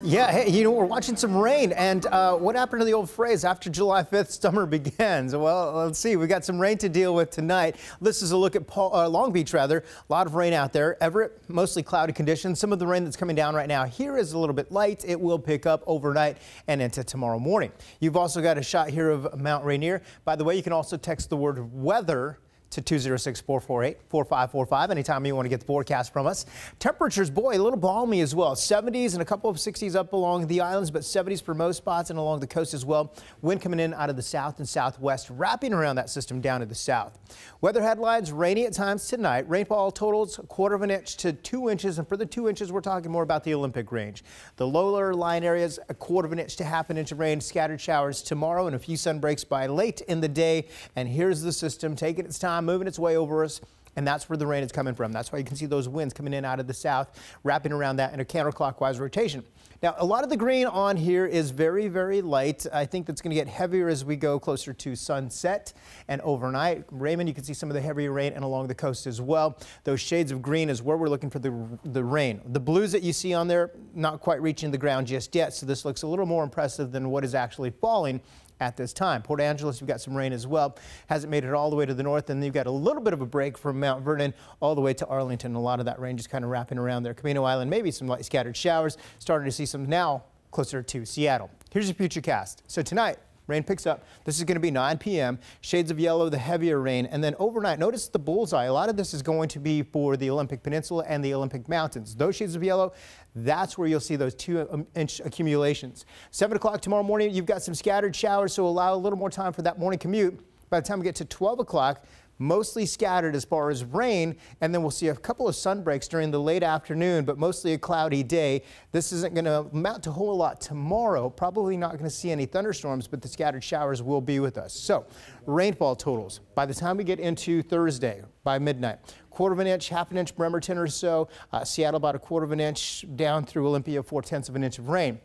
Yeah, hey, you know, we're watching some rain, and what happened to the old phrase, after July 5th, summer begins? Well, let's see. We got some rain to deal with tonight. This is a look at Long Beach, rather. A lot of rain out there. Everett, mostly cloudy conditions. Some of the rain that's coming down right now here is a little bit light. It will pick up overnight and into tomorrow morning. You've also got a shot here of Mount Rainier. By the way, you can also text the word weather to 206-448-4545 anytime you want to get the forecast from us. Temperatures, boy, a little balmy as well. 70s and a couple of 60s up along the islands, but 70s for most spots and along the coast as well. Wind coming in out of the south and southwest, wrapping around that system down to the south. Weather headlines, rainy at times tonight. Rainfall totals 1/4 of an inch to 2 inches, and for the 2 inches, we're talking more about the Olympic range. The lower lying areas, 1/4 of an inch to 1/2 an inch of rain, scattered showers tomorrow, and a few sun breaks by late in the day. And here's the system taking its time, moving its way over us, and that's where the rain is coming from. That's why you can see those winds coming in out of the south, wrapping around that in a counterclockwise rotation. Now, a lot of the green on here is very, very light. I think that's going to get heavier as we go closer to sunset and overnight. Raymond, you can see some of the heavier rain and along the coast as well. Those shades of green is where we're looking for the rain. The blues that you see on there, not quite reaching the ground just yet, so this looks a little more impressive than what is actually falling at this time. Port Angeles, you've got some rain as well. Hasn't made it all the way to the north, and you've got a little bit of a break from Mount Vernon all the way to Arlington. A lot of that rain just kind of wrapping around there. Camino Island, maybe some light scattered showers. Starting to see some now closer to Seattle. Here's your futurecast. So tonight, rain picks up. This is going to be 9 p.m. Shades of yellow, the heavier rain. And then overnight, notice the bullseye. A lot of this is going to be for the Olympic Peninsula and the Olympic Mountains. Those shades of yellow, that's where you'll see those 2-inch accumulations. 7 o'clock tomorrow morning, you've got some scattered showers, so allow a little more time for that morning commute. By the time we get to 12 o'clock, mostly scattered as far as rain, and then we'll see a couple of sun breaks during the late afternoon, but mostly a cloudy day. This isn't going to amount to a whole lot tomorrow. Probably not going to see any thunderstorms, but the scattered showers will be with us. So rainfall totals by the time we get into Thursday by midnight. 1/4 of an inch, 1/2 an inch, Bremerton or so. Seattle about 1/4 of an inch, down through Olympia 4/10 of an inch of rain.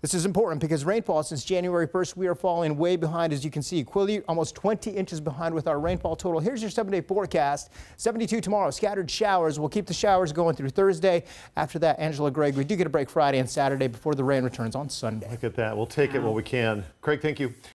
This is important because rainfall since January 1st, we are falling way behind, as you can see. Quilly almost 20 inches behind with our rainfall total. Here's your 7-day forecast. 72 tomorrow, scattered showers. We'll keep the showers going through Thursday. After that, Angela, Greg, we do get a break Friday and Saturday before the rain returns on Sunday. Look at that. We'll take it while we can. Craig, thank you.